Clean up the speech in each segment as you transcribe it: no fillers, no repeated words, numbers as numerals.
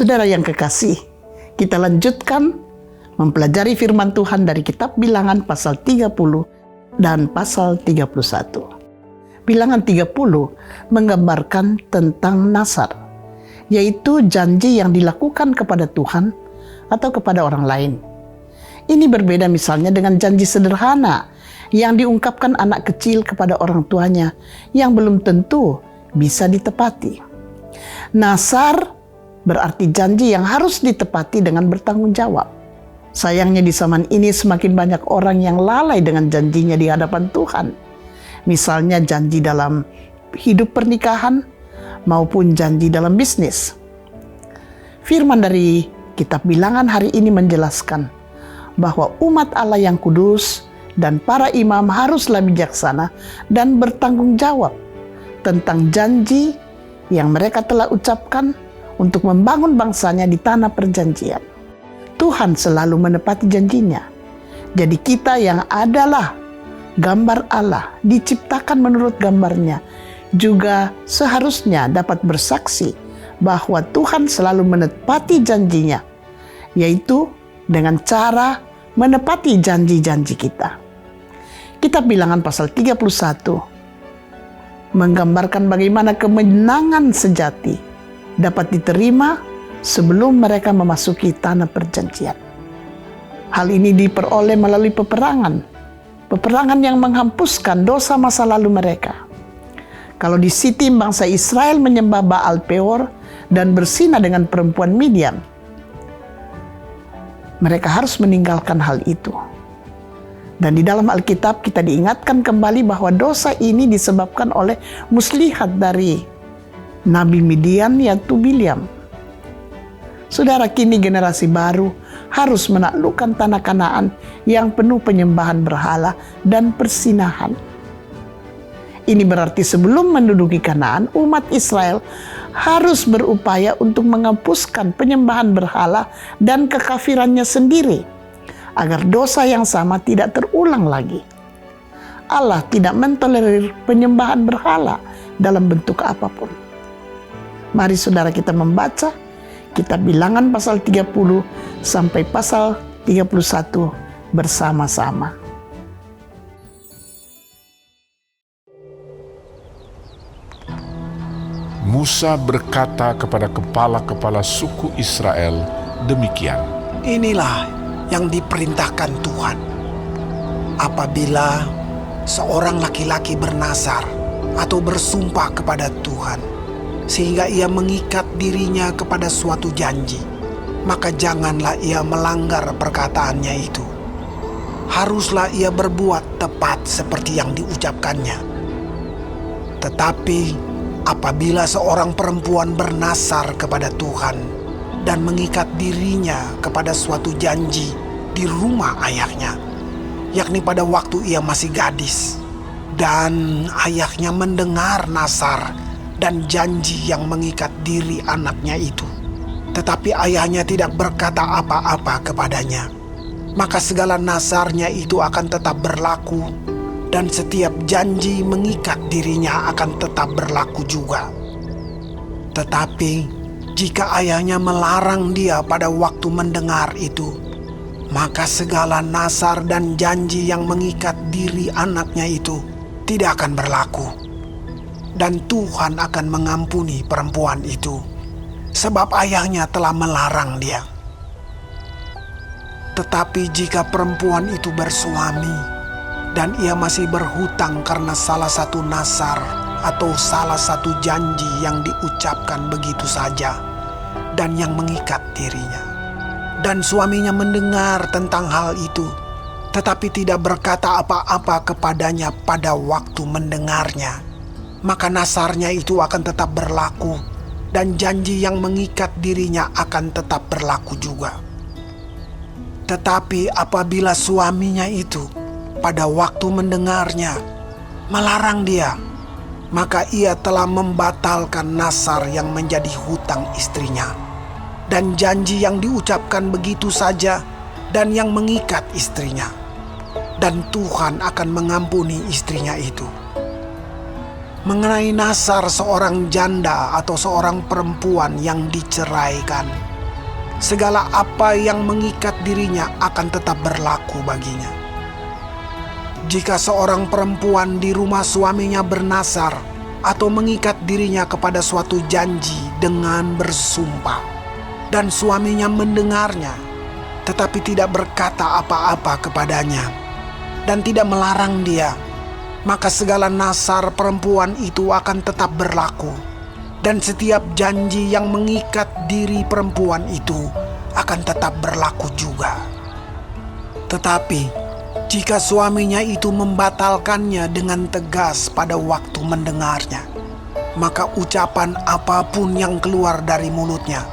Saudara yang kekasih, kita lanjutkan mempelajari firman Tuhan dari kitab Bilangan pasal 30 dan pasal 31. Bilangan 30 menggambarkan tentang nasar, yaitu janji yang dilakukan kepada Tuhan atau kepada orang lain. Ini berbeda misalnya dengan janji sederhana yang diungkapkan anak kecil kepada orang tuanya yang belum tentu bisa ditepati. Nasar berarti janji yang harus ditepati dengan bertanggung jawab. Sayangnya di zaman ini semakin banyak orang yang lalai dengan janjinya di hadapan Tuhan. Misalnya janji dalam hidup pernikahan maupun janji dalam bisnis. Firman dari kitab Bilangan hari ini menjelaskan bahwa umat Allah yang kudus dan para imam haruslah bijaksana dan bertanggung jawab tentang janji yang mereka telah ucapkan untuk membangun bangsanya di tanah perjanjian. Tuhan selalu menepati janjinya. Jadi kita yang adalah gambar Allah, diciptakan menurut gambarnya, juga seharusnya dapat bersaksi bahwa Tuhan selalu menepati janjinya, yaitu dengan cara menepati janji-janji kita. Kitab Bilangan pasal 31 menggambarkan bagaimana kemenangan sejati dapat diterima sebelum mereka memasuki tanah perjanjian. Hal ini diperoleh melalui peperangan yang menghapuskan dosa masa lalu mereka. Kalau di Sitim bangsa Israel menyembah Baal Peor dan berzina dengan perempuan Midian, mereka harus meninggalkan hal itu. Dan di dalam Alkitab kita diingatkan kembali bahwa dosa ini disebabkan oleh muslihat dari Nabi Midian yaitu Bileam. Saudara, kini generasi baru harus menaklukkan tanah Kanaan yang penuh penyembahan berhala dan persinahan. Ini berarti sebelum menduduki Kanaan, umat Israel harus berupaya untuk menghapuskan penyembahan berhala dan kekafirannya sendiri, agar dosa yang sama tidak terulang lagi. Allah tidak mentolerir penyembahan berhala dalam bentuk apapun. Mari saudara kita membaca kitab Bilangan pasal 30 sampai pasal 31 bersama-sama. Musa berkata kepada kepala-kepala suku Israel demikian. Inilah yang diperintahkan Tuhan. Apabila seorang laki-laki bernazar atau bersumpah kepada Tuhan, sehingga ia mengikat dirinya kepada suatu janji, maka janganlah ia melanggar perkataannya itu. Haruslah ia berbuat tepat seperti yang diucapkannya. Tetapi apabila seorang perempuan bernazar kepada Tuhan dan mengikat dirinya kepada suatu janji di rumah ayahnya, yakni pada waktu ia masih gadis, dan ayahnya mendengar nazar dan janji yang mengikat diri anaknya itu, tetapi ayahnya tidak berkata apa-apa kepadanya, maka segala nazarnya itu akan tetap berlaku, dan setiap janji mengikat dirinya akan tetap berlaku juga. Tetapi jika ayahnya melarang dia pada waktu mendengar itu, maka segala nazar dan janji yang mengikat diri anaknya itu tidak akan berlaku. Dan Tuhan akan mengampuni perempuan itu, sebab ayahnya telah melarang dia. Tetapi jika perempuan itu bersuami, dan ia masih berhutang karena salah satu nazar atau salah satu janji yang diucapkan begitu saja, dan yang mengikat dirinya, dan suaminya mendengar tentang hal itu, tetapi tidak berkata apa-apa kepadanya pada waktu mendengarnya, maka nazarnya itu akan tetap berlaku, dan janji yang mengikat dirinya akan tetap berlaku juga. Tetapi apabila suaminya itu pada waktu mendengarnya melarang dia, maka ia telah membatalkan nazar yang menjadi hutang istrinya, dan janji yang diucapkan begitu saja, dan yang mengikat istrinya, dan Tuhan akan mengampuni istrinya itu. Mengenai nazar seorang janda atau seorang perempuan yang diceraikan, segala apa yang mengikat dirinya akan tetap berlaku baginya. Jika seorang perempuan di rumah suaminya bernazar atau mengikat dirinya kepada suatu janji dengan bersumpah, dan suaminya mendengarnya, tetapi tidak berkata apa-apa kepadanya, dan tidak melarang dia, maka segala nazar perempuan itu akan tetap berlaku, dan setiap janji yang mengikat diri perempuan itu akan tetap berlaku juga. Tetapi jika suaminya itu membatalkannya dengan tegas pada waktu mendengarnya, maka ucapan apapun yang keluar dari mulutnya,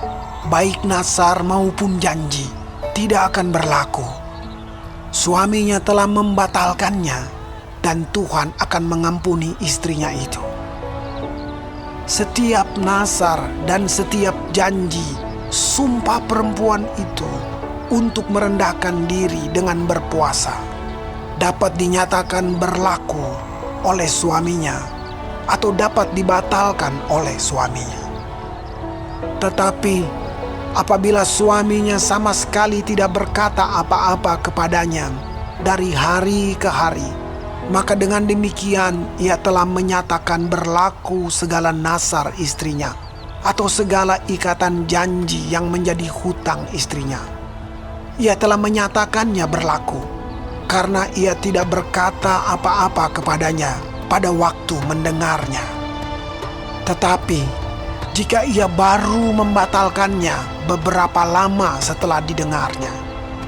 baik nazar maupun janji, tidak akan berlaku. Suaminya telah membatalkannya, dan Tuhan akan mengampuni istrinya itu. Setiap nazar dan setiap janji, sumpah perempuan itu untuk merendahkan diri dengan berpuasa dapat dinyatakan berlaku oleh suaminya atau dapat dibatalkan oleh suaminya. Tetapi apabila suaminya sama sekali tidak berkata apa-apa kepadanya dari hari ke hari, maka dengan demikian ia telah menyatakan berlaku segala nazar istrinya atau segala ikatan janji yang menjadi hutang istrinya. Ia telah menyatakannya berlaku karena ia tidak berkata apa-apa kepadanya pada waktu mendengarnya. Tetapi jika ia baru membatalkannya beberapa lama setelah didengarnya,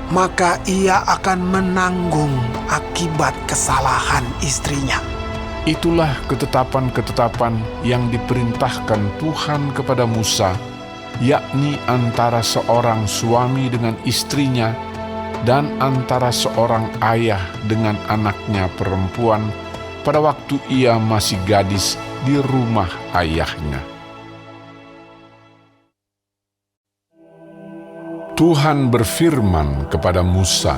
maka ia akan menanggung akibat kesalahan istrinya. Itulah ketetapan-ketetapan yang diperintahkan Tuhan kepada Musa, yakni antara seorang suami dengan istrinya, dan antara seorang ayah dengan anaknya perempuan pada waktu ia masih gadis di rumah ayahnya. Tuhan berfirman kepada Musa,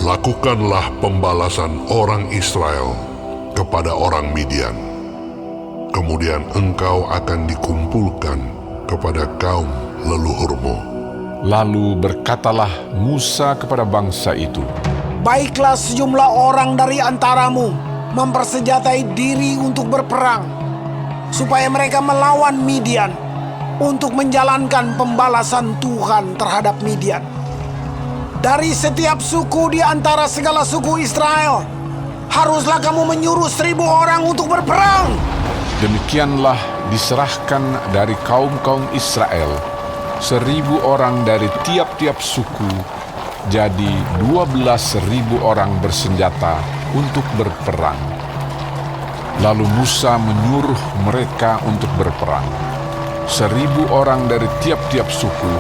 "Lakukanlah pembalasan orang Israel kepada orang Midian. Kemudian engkau akan dikumpulkan kepada kaum leluhurmu." Lalu berkatalah Musa kepada bangsa itu, "Baiklah sejumlah orang dari antaramu mempersenjatai diri untuk berperang, supaya mereka melawan Midian untuk menjalankan pembalasan Tuhan terhadap Midian. Dari setiap suku di antara segala suku Israel, haruslah kamu menyuruh 1.000 orang untuk berperang." Demikianlah diserahkan dari kaum-kaum Israel 1.000 orang dari tiap-tiap suku, jadi 12.000 orang bersenjata untuk berperang. Lalu Musa menyuruh mereka untuk berperang. 1.000 orang dari tiap-tiap suku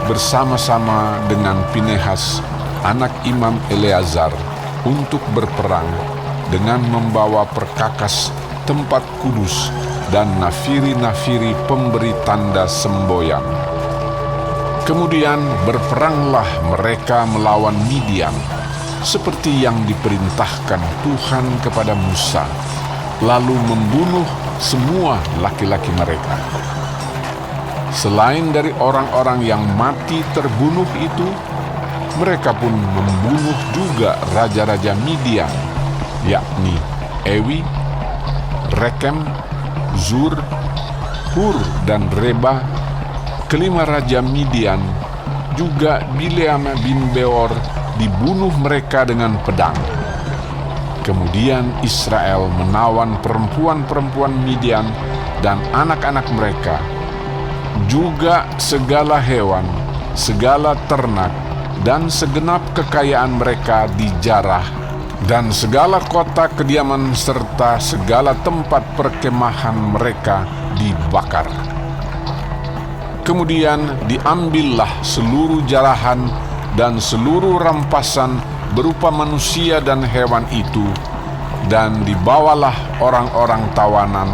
bersama-sama dengan Pinehas, anak Imam Eleazar, untuk berperang dengan membawa perkakas tempat kudus dan nafiri-nafiri pemberi tanda semboyan. Kemudian berperanglah mereka melawan Midian, seperti yang diperintahkan Tuhan kepada Musa, lalu membunuh semua laki-laki mereka. Selain dari orang-orang yang mati terbunuh itu, mereka pun membunuh juga raja-raja Midian, yakni Ewi, Rekem, Zur, Hur, dan Reba, kelima raja Midian. Juga Bileam bin Beor dibunuh mereka dengan pedang. Kemudian Israel menawan perempuan-perempuan Midian dan anak-anak mereka, juga segala hewan, segala ternak, dan segenap kekayaan mereka dijarah, dan segala kota kediaman serta segala tempat perkemahan mereka dibakar. Kemudian diambillah seluruh jarahan dan seluruh rampasan berupa manusia dan hewan itu, dan dibawalah orang-orang tawanan,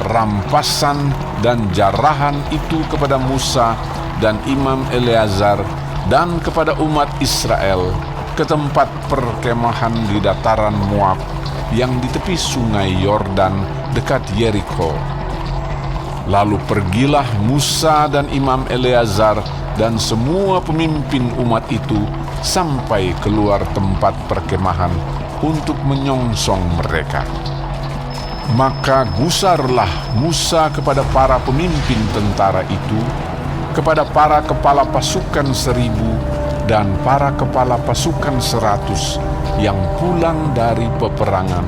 rampasan dan jarahan itu kepada Musa dan Imam Eleazar dan kepada umat Israel ke tempat perkemahan di dataran Moab yang di tepi sungai Yordan dekat Yeriko. Lalu pergilah Musa dan Imam Eleazar dan semua pemimpin umat itu sampai keluar tempat perkemahan untuk menyongsong mereka. Maka gusarlah Musa kepada para pemimpin tentara itu, kepada para kepala pasukan 1,000 dan para kepala pasukan 100 yang pulang dari peperangan.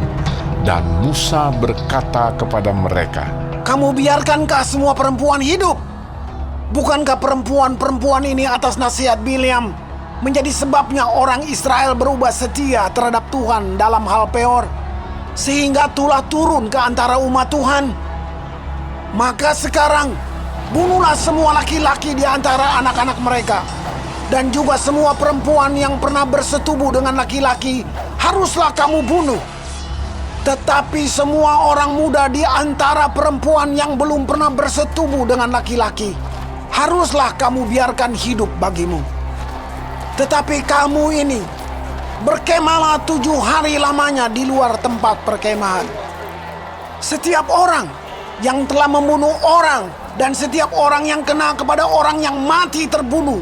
Dan Musa berkata kepada mereka, Kamu biarkankah semua perempuan hidup? Bukankah perempuan-perempuan ini atas nasihat Bileam menjadi sebabnya orang Israel berubah setia terhadap Tuhan dalam hal Peor, sehingga tulah turun ke antara umat Tuhan? Maka sekarang bunuhlah semua laki-laki di antara anak-anak mereka, dan juga semua perempuan yang pernah bersetubuh dengan laki-laki haruslah kamu bunuh. Tetapi semua orang muda di antara perempuan yang belum pernah bersetubuh dengan laki-laki haruslah kamu biarkan hidup bagimu. Tetapi kamu ini berkemahlah 7 hari lamanya di luar tempat perkemahan. Setiap orang yang telah membunuh orang dan setiap orang yang kena kepada orang yang mati terbunuh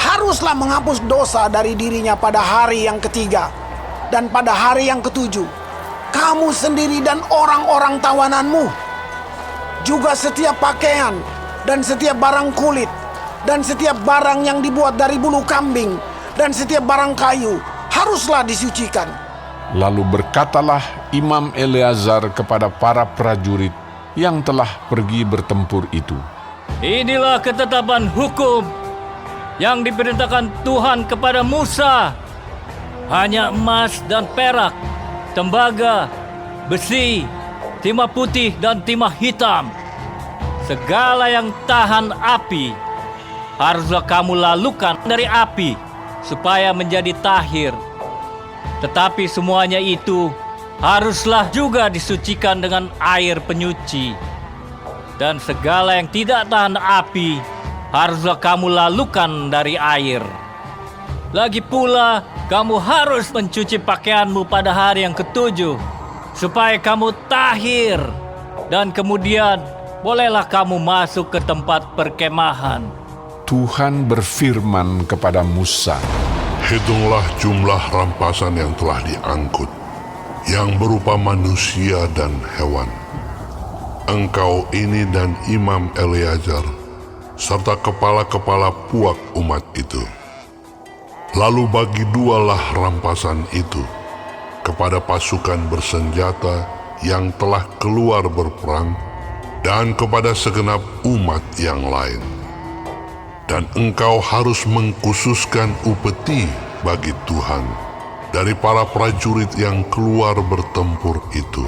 haruslah menghapus dosa dari dirinya pada hari yang ketiga. Dan pada hari yang ketujuh, kamu sendiri dan orang-orang tawananmu, juga setiap pakaian dan setiap barang kulit dan setiap barang yang dibuat dari bulu kambing dan setiap barang kayu haruslah disucikan. Lalu berkatalah Imam Eleazar kepada para prajurit yang telah pergi bertempur itu, Inilah ketetapan hukum yang diperintahkan Tuhan kepada Musa. Hanya emas dan perak, tembaga, besi, timah putih dan timah hitam, segala yang tahan api, haruslah kamu lalukan dari api, supaya menjadi tahir. Tetapi semuanya itu haruslah juga disucikan dengan air penyuci. Dan segala yang tidak tahan api, haruslah kamu lalukan dari air. Lagi pula, kamu harus mencuci pakaianmu pada hari yang ketujuh, supaya kamu tahir. Dan kemudian, bolehlah kamu masuk ke tempat perkemahan. Tuhan berfirman kepada Musa, Hitunglah jumlah rampasan yang telah diangkut, yang berupa manusia dan hewan. Engkau ini dan Imam Eleazar, serta kepala-kepala puak umat itu. Lalu bagi dualah rampasan itu kepada pasukan bersenjata yang telah keluar berperang dan kepada segenap umat yang lain. Dan engkau harus mengkhususkan upeti bagi Tuhan dari para prajurit yang keluar bertempur itu,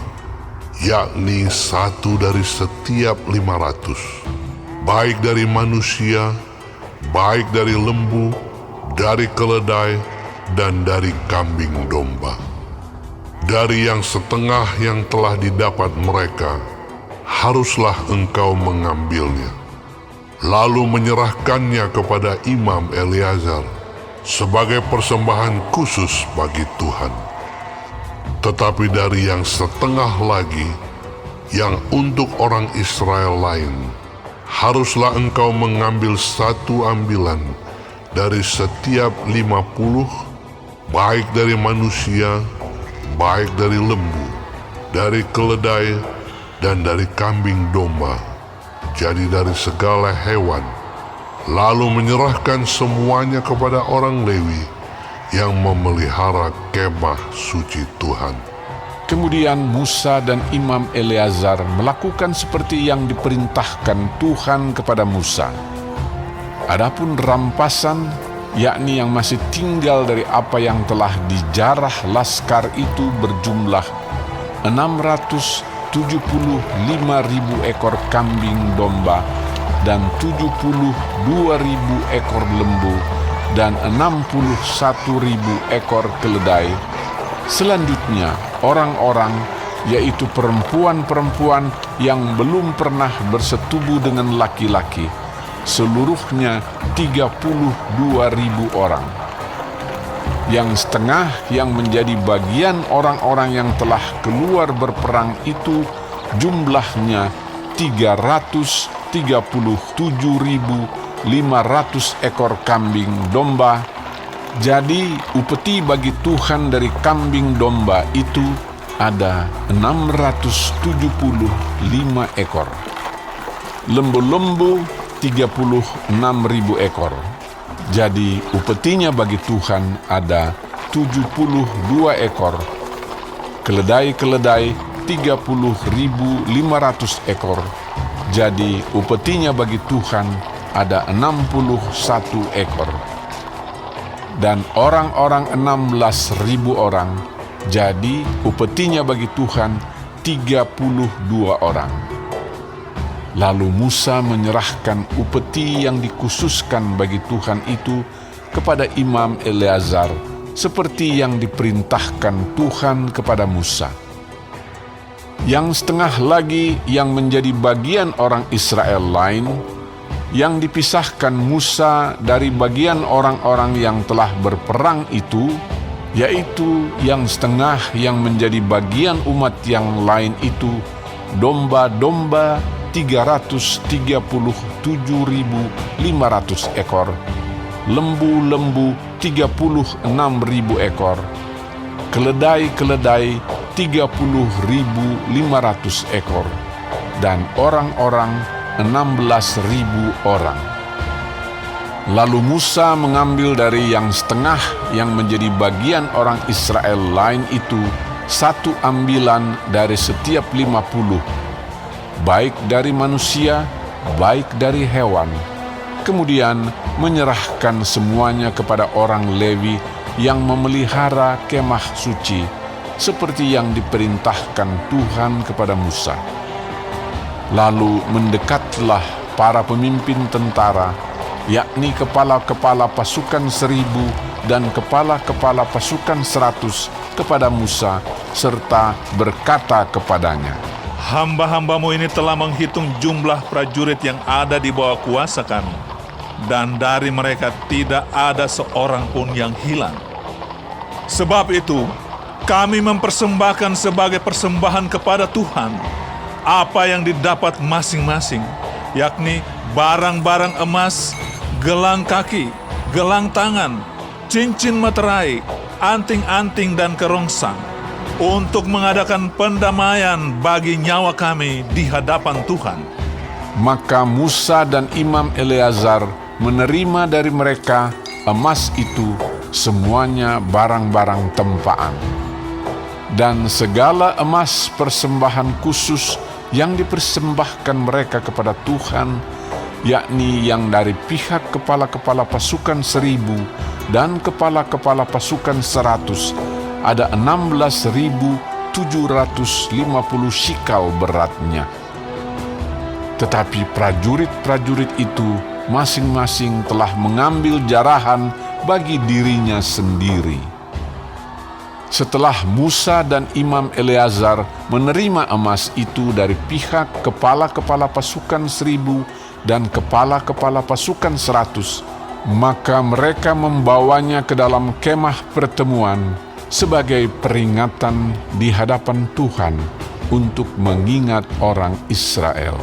yakni 1 dari setiap 500, baik dari manusia, baik dari lembu, dari keledai, dan dari kambing domba. Dari yang setengah yang telah didapat mereka, haruslah engkau mengambilnya, lalu menyerahkannya kepada Imam Eleazar sebagai persembahan khusus bagi Tuhan. Tetapi dari yang setengah lagi, yang untuk orang Israel lain, haruslah engkau mengambil 1 ambilan dari setiap 50, baik dari manusia, baik dari lembu, dari keledai, dan dari kambing domba, jadi dari segala hewan, lalu menyerahkan semuanya kepada orang Lewi yang memelihara kemah suci Tuhan. Kemudian Musa dan Imam Eleazar melakukan seperti yang diperintahkan Tuhan kepada Musa. Adapun rampasan, yakni yang masih tinggal dari apa yang telah dijarah laskar itu berjumlah 675.000 ekor kambing domba dan 72.000 ekor lembu dan 61.000 ekor keledai. Selanjutnya, orang-orang, yaitu perempuan-perempuan yang belum pernah bersetubuh dengan laki-laki, seluruhnya 32.000 orang. Yang setengah yang menjadi bagian orang-orang yang telah keluar berperang itu jumlahnya 337.000 ekor kambing domba. Jadi upeti bagi Tuhan dari kambing domba itu ada 675 ekor. Lembu-lembu 36.000 ekor. Jadi upetinya bagi Tuhan ada 72 ekor. Keledai-keledai 30.500 ekor. Jadi upetinya bagi Tuhan ada 61 ekor. Dan orang-orang 16.000 orang. Jadi upetinya bagi Tuhan 32 orang. Lalu Musa menyerahkan upeti yang dikhususkan bagi Tuhan itu kepada Imam Eleazar, seperti yang diperintahkan Tuhan kepada Musa. Yang setengah lagi yang menjadi bagian orang Israel lain, yang dipisahkan Musa dari bagian orang-orang yang telah berperang itu, yaitu yang setengah yang menjadi bagian umat yang lain itu, domba-domba 337.500 ekor, lembu-lembu 36.000 ekor, keledai-keledai 30.500 ekor, dan orang-orang 16.000 orang. Lalu Musa mengambil dari yang setengah yang menjadi bagian orang Israel lain itu 1 ambilan dari setiap 50, baik dari manusia, baik dari hewan. Kemudian menyerahkan semuanya kepada orang Lewi yang memelihara kemah suci, seperti yang diperintahkan Tuhan kepada Musa. Lalu mendekatlah para pemimpin tentara, yakni kepala-kepala pasukan 1.000 dan kepala-kepala pasukan 100 kepada Musa, serta berkata kepadanya, Hamba-hambamu ini telah menghitung jumlah prajurit yang ada di bawah kuasa kami, dan dari mereka tidak ada seorang pun yang hilang. Sebab itu, kami mempersembahkan sebagai persembahan kepada Tuhan apa yang didapat masing-masing, yakni barang-barang emas, gelang kaki, gelang tangan, cincin materai, anting-anting dan kerongsang, untuk mengadakan pendamaian bagi nyawa kami di hadapan Tuhan. Maka Musa dan Imam Eleazar menerima dari mereka emas itu semuanya barang-barang tempaan. Dan segala emas persembahan khusus yang dipersembahkan mereka kepada Tuhan, yakni yang dari pihak kepala-kepala pasukan 1.000 dan kepala-kepala pasukan 100, ada 16.750 shikal beratnya. Tetapi prajurit-prajurit itu masing-masing telah mengambil jarahan bagi dirinya sendiri. Setelah Musa dan Imam Eleazar menerima emas itu dari pihak kepala-kepala pasukan 1.000 dan kepala-kepala pasukan 100, maka mereka membawanya ke dalam kemah pertemuan sebagai peringatan di hadapan Tuhan untuk mengingat orang Israel.